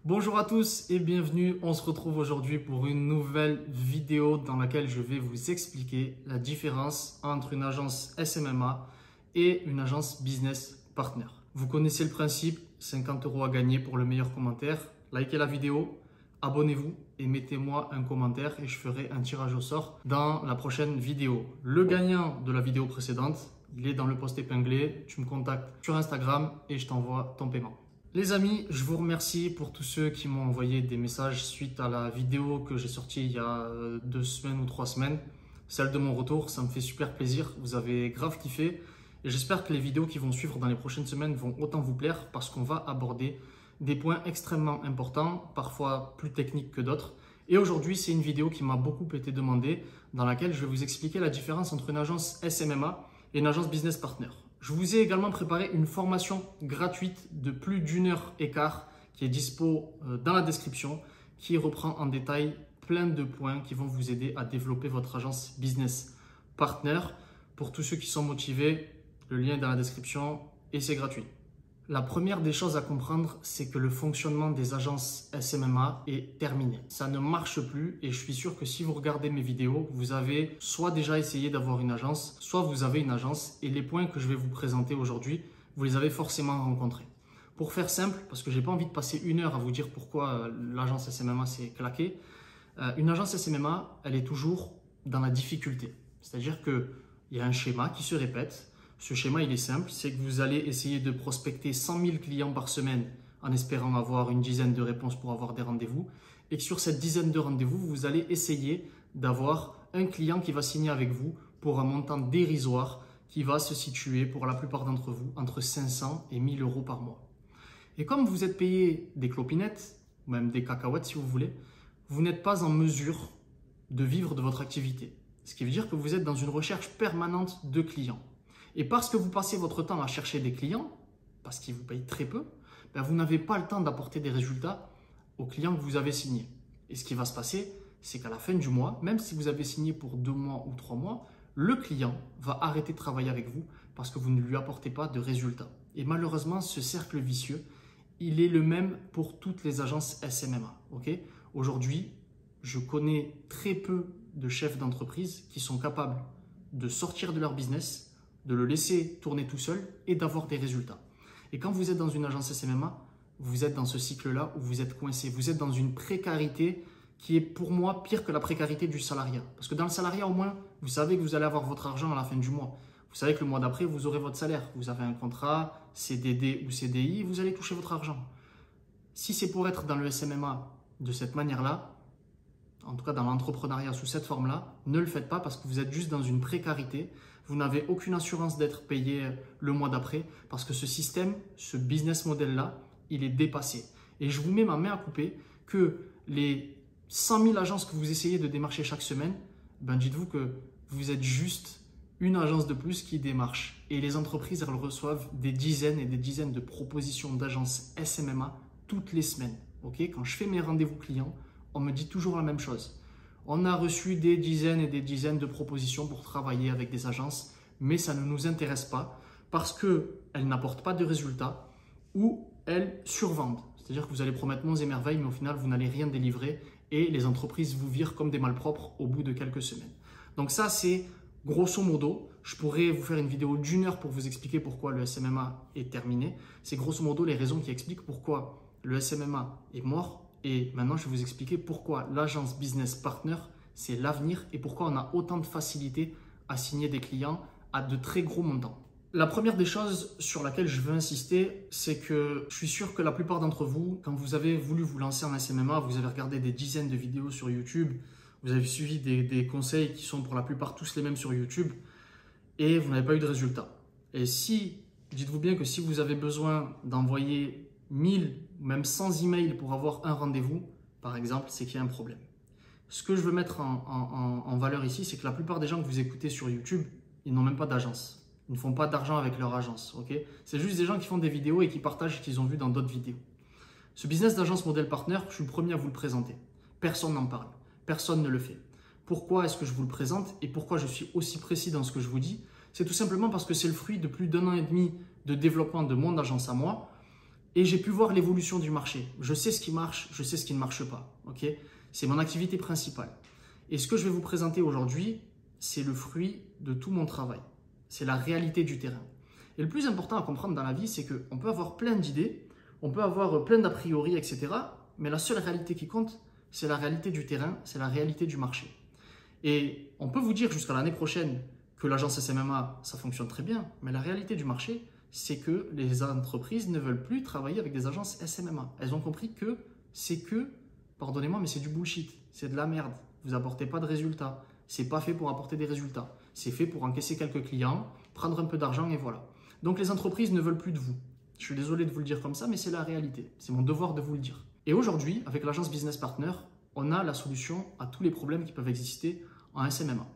Bonjour à tous et bienvenue, on se retrouve aujourd'hui pour une nouvelle vidéo dans laquelle je vais vous expliquer la différence entre une agence SMMA et une agence Business Partner. Vous connaissez le principe, 50 € à gagner pour le meilleur commentaire. Likez la vidéo, abonnez-vous et mettez-moi un commentaire et je ferai un tirage au sort dans la prochaine vidéo. Le gagnant de la vidéo précédente, il est dans le post épinglé, tu me contactes sur Instagram et je t'envoie ton paiement. Les amis, je vous remercie pour tous ceux qui m'ont envoyé des messages suite à la vidéo que j'ai sortie il y a 2 semaines ou 3 semaines. Celle de mon retour, ça me fait super plaisir. Vous avez grave kiffé. Et j'espère que les vidéos qui vont suivre dans les prochaines semaines vont autant vous plaire parce qu'on va aborder des points extrêmement importants, parfois plus techniques que d'autres. Et aujourd'hui, c'est une vidéo qui m'a beaucoup été demandée dans laquelle je vais vous expliquer la différence entre une agence SMMA et une agence Business Partner. Je vous ai également préparé une formation gratuite de plus d'1h15 qui est dispo dans la description, qui reprend en détail plein de points qui vont vous aider à développer votre agence Business Partner. Pour tous ceux qui sont motivés, le lien est dans la description et c'est gratuit. La première des choses à comprendre, c'est que le fonctionnement des agences SMMA est terminé. Ça ne marche plus et je suis sûr que si vous regardez mes vidéos, vous avez soit déjà essayé d'avoir une agence, soit vous avez une agence et les points que je vais vous présenter aujourd'hui, vous les avez forcément rencontrés. Pour faire simple, parce que j'ai pas envie de passer 1 heure à vous dire pourquoi l'agence SMMA s'est claquée, une agence SMMA, elle est toujours dans la difficulté. C'est-à-dire qu'il y a un schéma qui se répète. Ce schéma, il est simple, c'est que vous allez essayer de prospecter 100 000 clients par semaine en espérant avoir une dizaine de réponses pour avoir des rendez-vous. Et que sur cette dizaine de rendez-vous, vous allez essayer d'avoir un client qui va signer avec vous pour un montant dérisoire qui va se situer pour la plupart d'entre vous entre 500 et 1000 € par mois. Et comme vous êtes payé des clopinettes, ou même des cacahuètes si vous voulez, vous n'êtes pas en mesure de vivre de votre activité. Ce qui veut dire que vous êtes dans une recherche permanente de clients. Et parce que vous passez votre temps à chercher des clients, parce qu'ils vous payent très peu, vous n'avez pas le temps d'apporter des résultats aux clients que vous avez signés. Et ce qui va se passer, c'est qu'à la fin du mois, même si vous avez signé pour 2 mois ou 3 mois, le client va arrêter de travailler avec vous parce que vous ne lui apportez pas de résultats. Et malheureusement, ce cercle vicieux, il est le même pour toutes les agences SMMA. Aujourd'hui, je connais très peu de chefs d'entreprise qui sont capables de sortir de leur business, de le laisser tourner tout seul et d'avoir des résultats. Et quand vous êtes dans une agence SMMA, vous êtes dans ce cycle-là où vous êtes coincé. Vous êtes dans une précarité qui est pour moi pire que la précarité du salariat. Parce que dans le salariat, au moins, vous savez que vous allez avoir votre argent à la fin du mois. Vous savez que le mois d'après, vous aurez votre salaire. Vous avez un contrat, CDD ou CDI, vous allez toucher votre argent. Si c'est pour être dans le SMMA de cette manière-là, en tout cas dans l'entrepreneuriat sous cette forme-là, ne le faites pas parce que vous êtes juste dans une précarité. Vous n'avez aucune assurance d'être payé le mois d'après parce que ce système, ce business model-là, il est dépassé. Et je vous mets ma main à couper que les 100 000 agences que vous essayez de démarcher chaque semaine, dites-vous que vous êtes juste une agence de plus qui démarche. Et les entreprises, elles reçoivent des dizaines et des dizaines de propositions d'agences SMMA toutes les semaines. Quand je fais mes rendez-vous clients, on me dit toujours la même chose. On a reçu des dizaines et des dizaines de propositions pour travailler avec des agences, mais ça ne nous intéresse pas parce qu'elles n'apportent pas de résultats ou elles survendent. C'est-à-dire que vous allez promettre monts et merveilles, mais au final, vous n'allez rien délivrer et les entreprises vous virent comme des malpropres au bout de quelques semaines. Donc ça, c'est grosso modo, je pourrais vous faire une vidéo d'1 heure pour vous expliquer pourquoi le SMMA est terminé. C'est grosso modo les raisons qui expliquent pourquoi le SMMA est mort. Et maintenant, je vais vous expliquer pourquoi l'agence Business Partner, c'est l'avenir et pourquoi on a autant de facilité à signer des clients à de très gros montants. La première des choses sur laquelle je veux insister, c'est que je suis sûr que la plupart d'entre vous, quand vous avez voulu vous lancer en SMMA, vous avez regardé des dizaines de vidéos sur YouTube, vous avez suivi des conseils qui sont pour la plupart tous les mêmes sur YouTube et vous n'avez pas eu de résultat. Et dites-vous bien que si vous avez besoin d'envoyer 1000 ou même 100 emails pour avoir un rendez-vous, par exemple, c'est qu'il y a un problème. Ce que je veux mettre en valeur ici, c'est que la plupart des gens que vous écoutez sur YouTube, ils n'ont même pas d'agence. Ils ne font pas d'argent avec leur agence. C'est juste des gens qui font des vidéos et qui partagent ce qu'ils ont vu dans d'autres vidéos. Ce business d'agence modèle partner, je suis le premier à vous le présenter. Personne n'en parle. Personne ne le fait. Pourquoi est-ce que je vous le présente et pourquoi je suis aussi précis dans ce que je vous dis? C'est tout simplement parce que c'est le fruit de plus d'1 an et demi de développement de mon agence à moi. et j'ai pu voir l'évolution du marché. Je sais ce qui marche, je sais ce qui ne marche pas. Okay, c'est mon activité principale. Et ce que je vais vous présenter aujourd'hui, c'est le fruit de tout mon travail. C'est la réalité du terrain. Et le plus important à comprendre dans la vie, c'est qu'on peut avoir plein d'idées, on peut avoir plein d'a priori, etc. Mais la seule réalité qui compte, c'est la réalité du terrain, c'est la réalité du marché. Et on peut vous dire jusqu'à l'année prochaine que l'agence SMMA, ça fonctionne très bien, mais la réalité du marché, c'est que les entreprises ne veulent plus travailler avec des agences SMMA. Elles ont compris que c'est que, pardonnez-moi, mais c'est du bullshit, c'est de la merde. Vous n'apportez pas de résultats. C'est pas fait pour apporter des résultats. C'est fait pour encaisser quelques clients, prendre un peu d'argent et voilà. Donc les entreprises ne veulent plus de vous. Je suis désolé de vous le dire comme ça, mais c'est la réalité. C'est mon devoir de vous le dire. Et aujourd'hui, avec l'agence Business Partner, on a la solution à tous les problèmes qui peuvent exister en SMMA.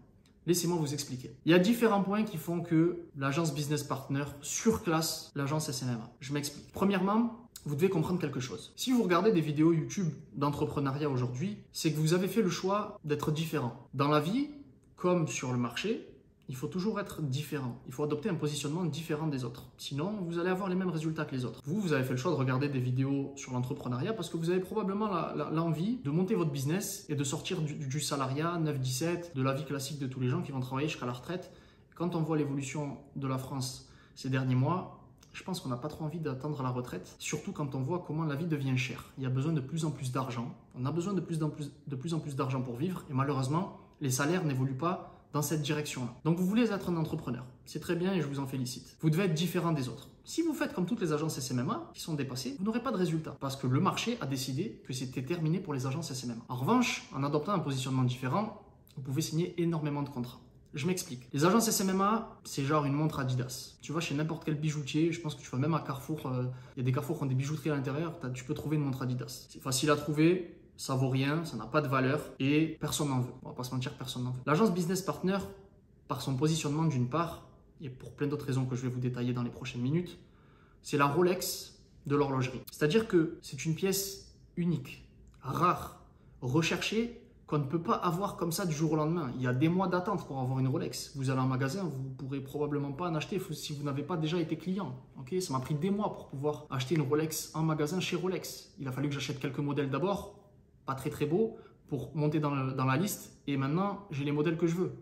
Laissez-moi vous expliquer. Il y a différents points qui font que l'agence Business Partner surclasse l'agence SMMA. Je m'explique. Premièrement, vous devez comprendre quelque chose. Si vous regardez des vidéos YouTube d'entrepreneuriat aujourd'hui, c'est que vous avez fait le choix d'être différent. Dans la vie, comme sur le marché, il faut toujours être différent. Il faut adopter un positionnement différent des autres. Sinon, vous allez avoir les mêmes résultats que les autres. Vous avez fait le choix de regarder des vidéos sur l'entrepreneuriat parce que vous avez probablement l'envie de monter votre business et de sortir du salariat 9-17, de la vie classique de tous les gens qui vont travailler jusqu'à la retraite. Quand on voit l'évolution de la France ces derniers mois, je pense qu'on n'a pas trop envie d'attendre la retraite, surtout quand on voit comment la vie devient chère. Il y a besoin de plus en plus d'argent. On a besoin de plus en plus d'argent pour vivre et malheureusement, les salaires n'évoluent pas dans cette direction-là. Donc vous voulez être un entrepreneur, c'est très bien et je vous en félicite. Vous devez être différent des autres. Si vous faites comme toutes les agences SMMA qui sont dépassées, vous n'aurez pas de résultat parce que le marché a décidé que c'était terminé pour les agences SMMA. En revanche, en adoptant un positionnement différent, vous pouvez signer énormément de contrats. Je m'explique. Les agences SMMA, c'est genre une montre Adidas. Tu vas chez n'importe quel bijoutier, je pense que tu vas même à Carrefour, il y a des Carrefour qui ont des bijouteries à l'intérieur, tu peux trouver une montre Adidas. C'est facile à trouver. Ça vaut rien, ça n'a pas de valeur et personne n'en veut. On va pas se mentir, personne n'en veut. L'agence Business Partner, par son positionnement d'une part, et pour plein d'autres raisons que je vais vous détailler dans les prochaines minutes, c'est la Rolex de l'horlogerie. C'est-à-dire que c'est une pièce unique, rare, recherchée, qu'on ne peut pas avoir comme ça du jour au lendemain. Il y a des mois d'attente pour avoir une Rolex. Vous allez en magasin, vous ne pourrez probablement pas en acheter si vous n'avez pas déjà été client. Okay, ça m'a pris des mois pour pouvoir acheter une Rolex en magasin chez Rolex. Il a fallu que j'achète quelques modèles d'abord, pas très très beau, pour monter dans la liste et maintenant j'ai les modèles que je veux.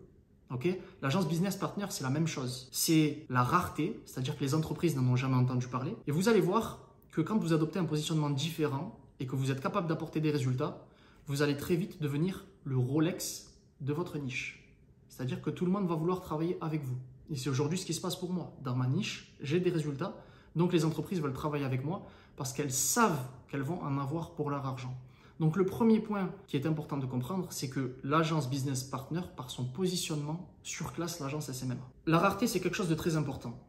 Okay, l'agence Business Partner, c'est la même chose. C'est la rareté, c'est-à-dire que les entreprises n'en ont jamais entendu parler. Et vous allez voir que quand vous adoptez un positionnement différent et que vous êtes capable d'apporter des résultats, vous allez très vite devenir le Rolex de votre niche. C'est-à-dire que tout le monde va vouloir travailler avec vous. Et c'est aujourd'hui ce qui se passe pour moi. Dans ma niche, j'ai des résultats, donc les entreprises veulent travailler avec moi parce qu'elles savent qu'elles vont en avoir pour leur argent. Donc le premier point qui est important de comprendre, c'est que l'agence Business Partner, par son positionnement, surclasse l'agence SMMA. La rareté, c'est quelque chose de très important.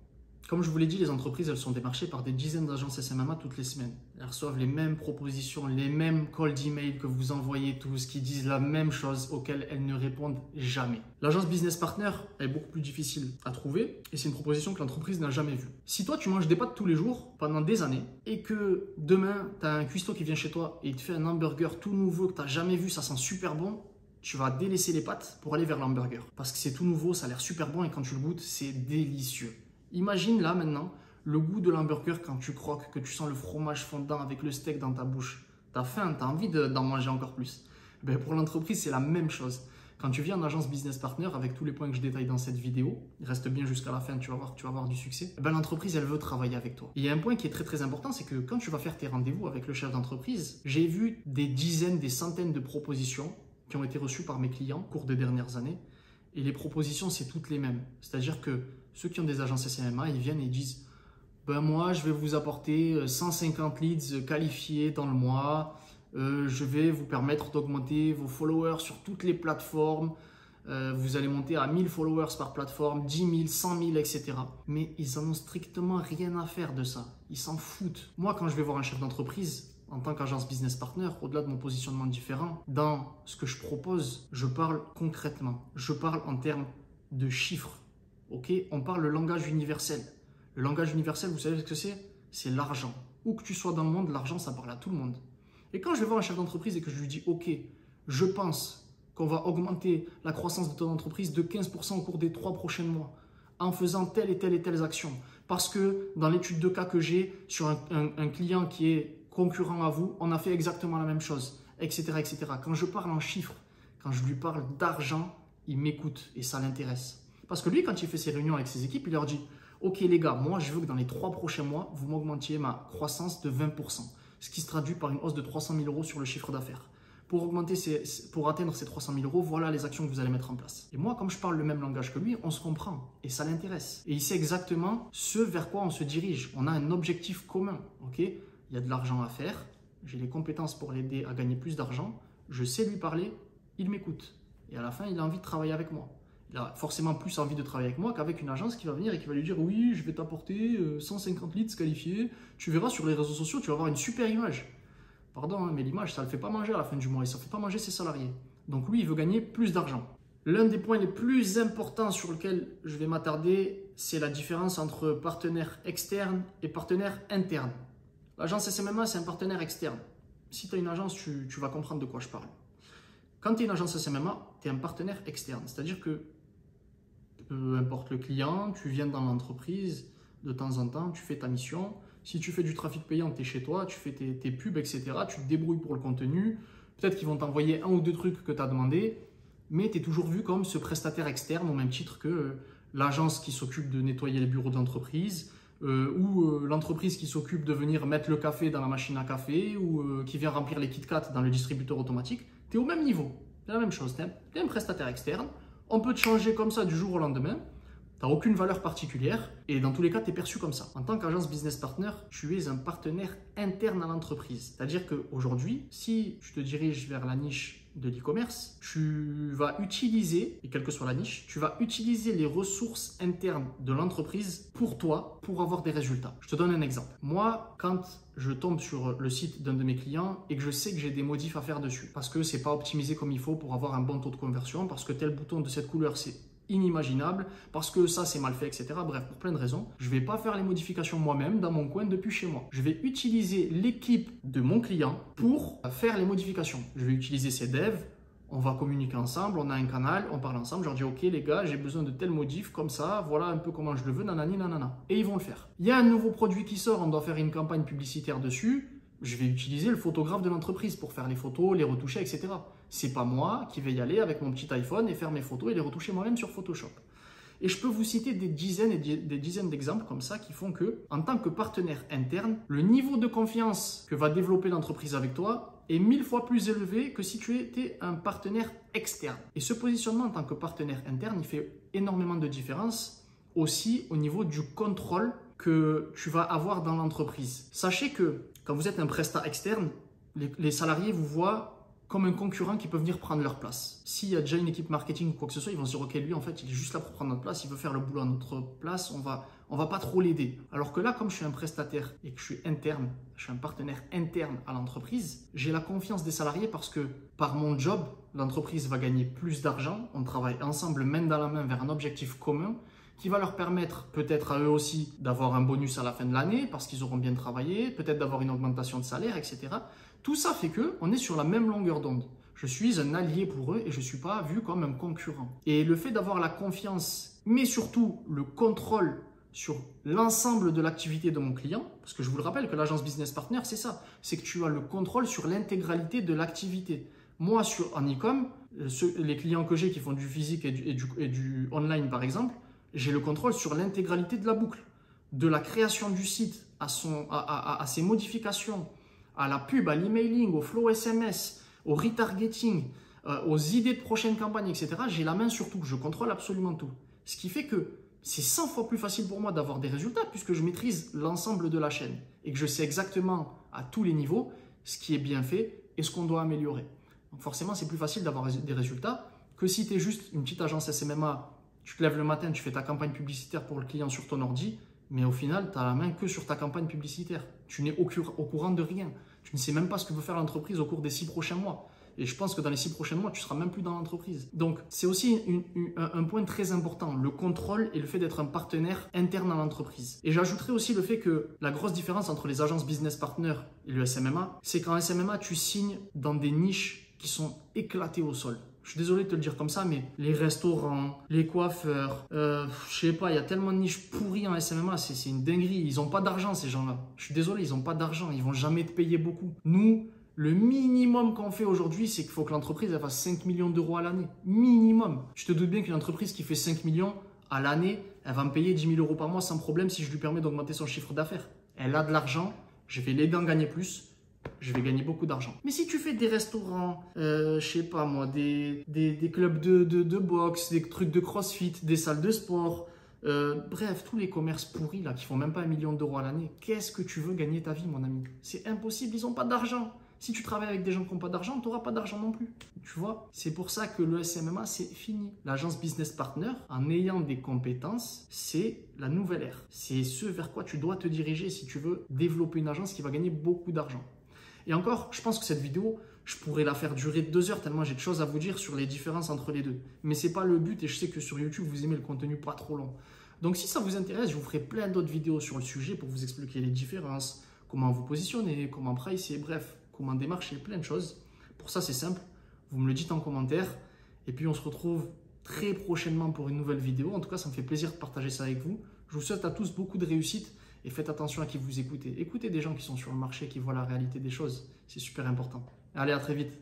Comme je vous l'ai dit, les entreprises, elles sont démarchées par des dizaines d'agences SMMA toutes les semaines. Elles reçoivent les mêmes propositions, les mêmes calls d'email que vous envoyez tous, qui disent la même chose, auxquelles elles ne répondent jamais. L'agence Business Partner est beaucoup plus difficile à trouver et c'est une proposition que l'entreprise n'a jamais vue. Si toi, tu manges des pâtes tous les jours pendant des années et que demain, tu as un cuistot qui vient chez toi et il te fait un hamburger tout nouveau que tu n'as jamais vu, ça sent super bon, tu vas délaisser les pâtes pour aller vers l'hamburger. Parce que c'est tout nouveau, ça a l'air super bon et quand tu le goûtes, c'est délicieux. Imagine là maintenant le goût de l'hamburger quand tu croques, que tu sens le fromage fondant avec le steak dans ta bouche. Tu as faim, tu as envie d'en manger encore plus. Ben pour l'entreprise, c'est la même chose. Quand tu viens en agence Business Partner, avec tous les points que je détaille dans cette vidéo, reste bien jusqu'à la fin, tu vas avoir du succès. Ben l'entreprise, elle veut travailler avec toi. Et il y a un point qui est très très important, c'est que quand tu vas faire tes rendez-vous avec le chef d'entreprise, j'ai vu des dizaines, des centaines de propositions qui ont été reçues par mes clients au cours des dernières années. Et les propositions, c'est toutes les mêmes. C'est-à-dire que ceux qui ont des agences SMMA, ils viennent et disent ben moi, je vais vous apporter 150 leads qualifiés dans le mois. Je vais vous permettre d'augmenter vos followers sur toutes les plateformes. Vous allez monter à 1000 followers par plateforme, 10 000, 100 000, etc. Mais ils n'en ont strictement rien à faire de ça. Ils s'en foutent. Moi, quand je vais voir un chef d'entreprise, en tant qu'agence business partner, au-delà de mon positionnement différent, dans ce que je propose, je parle concrètement. Je parle en termes de chiffres. Okay, on parle le langage universel. Le langage universel, vous savez ce que c'est? C'est l'argent. Où que tu sois dans le monde, l'argent, ça parle à tout le monde. Et quand je vais voir un chef d'entreprise et que je lui dis « Ok, je pense qu'on va augmenter la croissance de ton entreprise de 15% au cours des 3 prochains mois en faisant telle et telle et telle action. Parce que dans l'étude de cas que j'ai sur un client qui est concurrent à vous, on a fait exactement la même chose, etc., etc. Quand je parle en chiffres, quand je lui parle d'argent, il m'écoute et ça l'intéresse. Parce que lui, quand il fait ses réunions avec ses équipes, il leur dit « Ok les gars, moi je veux que dans les 3 prochains mois, vous m'augmentiez ma croissance de 20%. » Ce qui se traduit par une hausse de 300 000 € sur le chiffre d'affaires. Pour atteindre ces 300 000 €, voilà les actions que vous allez mettre en place. Et moi, comme je parle le même langage que lui, on se comprend et ça l'intéresse. Et il sait exactement ce vers quoi on se dirige. On a un objectif commun. Ok, il y a de l'argent à faire, j'ai les compétences pour l'aider à gagner plus d'argent, je sais lui parler, il m'écoute. Et à la fin, il a envie de travailler avec moi. Il a forcément plus envie de travailler avec moi qu'avec une agence qui va venir et qui va lui dire « Oui, je vais t'apporter 150 leads qualifiés. Tu verras sur les réseaux sociaux, tu vas avoir une super image. » Pardon, mais l'image, ça ne le fait pas manger à la fin du mois et ça ne fait pas manger ses salariés. Donc lui, il veut gagner plus d'argent. L'un des points les plus importants sur lequel je vais m'attarder, c'est la différence entre partenaire externe et partenaire interne. L'agence SMMA, c'est un partenaire externe. Si tu as une agence, tu vas comprendre de quoi je parle. Quand tu es une agence SMMA, tu es un partenaire externe. C'est-à-dire que, peu importe le client, tu viens dans l'entreprise, de temps en temps, tu fais ta mission. Si tu fais du trafic payant, tu es chez toi, tu fais tes pubs, etc. Tu te débrouilles pour le contenu. Peut-être qu'ils vont t'envoyer 1 ou 2 trucs que tu as demandé, mais tu es toujours vu comme ce prestataire externe au même titre que l'agence qui s'occupe de nettoyer les bureaux de l'entreprise ou l'entreprise qui s'occupe de venir mettre le café dans la machine à café ou qui vient remplir les KitKat dans le distributeur automatique. Tu es au même niveau. C'est la même chose. Tu es un prestataire externe. On peut te changer comme ça du jour au lendemain. Tu n'as aucune valeur particulière et dans tous les cas, tu es perçu comme ça. En tant qu'agence business partner, tu es un partenaire interne à l'entreprise. C'est-à-dire qu'aujourd'hui, si tu te diriges vers la niche de l'e-commerce, tu vas utiliser, et quelle que soit la niche, tu vas utiliser les ressources internes de l'entreprise pour toi, pour avoir des résultats. Je te donne un exemple. Moi, quand je tombe sur le site d'un de mes clients et que je sais que j'ai des modifs à faire dessus, parce que c'est pas optimisé comme il faut pour avoir un bon taux de conversion, parce que tel bouton de cette couleur, c'est inimaginable, parce que ça c'est mal fait, etc. Bref, pour plein de raisons, je ne vais pas faire les modifications moi-même dans mon coin depuis chez moi. Je vais utiliser l'équipe de mon client pour faire les modifications. Je vais utiliser ses devs, on va communiquer ensemble, on a un canal, on parle ensemble, je leur dis ok les gars, j'ai besoin de tel modif comme ça, voilà un peu comment je le veux, nanani nanana. Et ils vont le faire. Il y a un nouveau produit qui sort, on doit faire une campagne publicitaire dessus. Je vais utiliser le photographe de l'entreprise pour faire les photos, les retoucher, etc. C'est pas moi qui vais y aller avec mon petit iPhone et faire mes photos et les retoucher moi-même sur Photoshop. Et je peux vous citer des dizaines et des dizaines d'exemples comme ça qui font que, en tant que partenaire interne, le niveau de confiance que va développer l'entreprise avec toi est 1000 fois plus élevé que si tu étais un partenaire externe. Et ce positionnement en tant que partenaire interne, il fait énormément de différence aussi au niveau du contrôle que tu vas avoir dans l'entreprise. Sachez que quand vous êtes un prestat externe, les salariés vous voient comme un concurrent qui peut venir prendre leur place. S'il y a déjà une équipe marketing ou quoi que ce soit, ils vont se dire « Ok, lui, en fait, il est juste là pour prendre notre place, il veut faire le boulot à notre place, on va pas trop l'aider. » Alors que là, comme je suis un prestataire et que je suis interne, je suis un partenaire interne à l'entreprise, j'ai la confiance des salariés parce que par mon job, l'entreprise va gagner plus d'argent, on travaille ensemble main dans la main vers un objectif commun qui va leur permettre peut-être à eux aussi d'avoir un bonus à la fin de l'année parce qu'ils auront bien travaillé, peut-être d'avoir une augmentation de salaire, etc. Tout ça fait qu'on est sur la même longueur d'onde. Je suis un allié pour eux et je ne suis pas vu comme un concurrent. Et le fait d'avoir la confiance, mais surtout le contrôle sur l'ensemble de l'activité de mon client, parce que je vous le rappelle que l'agence Business Partner, c'est ça, c'est que tu as le contrôle sur l'intégralité de l'activité. Moi, en e-com, les clients que j'ai qui font du physique et du online par exemple, j'ai le contrôle sur l'intégralité de la boucle, de la création du site à ses modifications, à la pub, à l'emailing, au flow SMS, au retargeting, aux idées de prochaines campagnes, etc. J'ai la main sur tout, je contrôle absolument tout. Ce qui fait que c'est 100 fois plus facile pour moi d'avoir des résultats puisque je maîtrise l'ensemble de la chaîne et que je sais exactement à tous les niveaux ce qui est bien fait et ce qu'on doit améliorer. Donc forcément, c'est plus facile d'avoir des résultats que si tu es juste une petite agence SMMA. Tu te lèves le matin, tu fais ta campagne publicitaire pour le client sur ton ordi, mais au final, tu as la main que sur ta campagne publicitaire. Tu n'es au courant de rien. Tu ne sais même pas ce que veut faire l'entreprise au cours des 6 prochains mois. Et je pense que dans les 6 prochains mois, tu ne seras même plus dans l'entreprise. Donc, c'est aussi un point très important, le contrôle et le fait d'être un partenaire interne à l'entreprise. Et j'ajouterai aussi le fait que la grosse différence entre les agences business partner et le SMMA, c'est qu'en SMMA, tu signes dans des niches qui sont éclatées au sol. Je suis désolé de te le dire comme ça, mais les restaurants, les coiffeurs, je sais pas, il y a tellement de niches pourries en SMMA, c'est une dinguerie. Ils n'ont pas d'argent, ces gens-là. Je suis désolé, ils n'ont pas d'argent. Ils vont jamais te payer beaucoup. Nous, le minimum qu'on fait aujourd'hui, c'est qu'il faut que l'entreprise fasse 5 millions d'euros à l'année. Minimum. Je te doute bien qu'une entreprise qui fait 5 millions à l'année, elle va me payer 10 000 euros par mois sans problème si je lui permets d'augmenter son chiffre d'affaires. Elle a de l'argent, je vais l'aider à en gagner plus. Je vais gagner beaucoup d'argent. Mais si tu fais des restaurants, je sais pas moi, des clubs de boxe, des trucs de crossfit, des salles de sport, bref, tous les commerces pourris là qui font même pas 1 million d'euros à l'année, qu'est-ce que tu veux gagner ta vie, mon ami? C'est impossible, ils n'ont pas d'argent. Si tu travailles avec des gens qui n'ont pas d'argent, tu n'auras pas d'argent non plus. Tu vois, c'est pour ça que le SMMA, c'est fini. L'agence business partner, en ayant des compétences, c'est la nouvelle ère. C'est ce vers quoi tu dois te diriger si tu veux développer une agence qui va gagner beaucoup d'argent. Et encore, je pense que cette vidéo, je pourrais la faire durer 2 heures tellement j'ai de choses à vous dire sur les différences entre les deux. Mais ce n'est pas le but et je sais que sur YouTube, vous aimez le contenu pas trop long. Donc si ça vous intéresse, je vous ferai plein d'autres vidéos sur le sujet pour vous expliquer les différences, comment vous positionner, comment pricer, bref, comment démarcher, plein de choses. Pour ça, c'est simple, vous me le dites en commentaire. Et puis on se retrouve très prochainement pour une nouvelle vidéo. En tout cas, ça me fait plaisir de partager ça avec vous. Je vous souhaite à tous beaucoup de réussite. Et faites attention à qui vous écoutez. Écoutez des gens qui sont sur le marché, qui voient la réalité des choses. C'est super important. Allez, à très vite.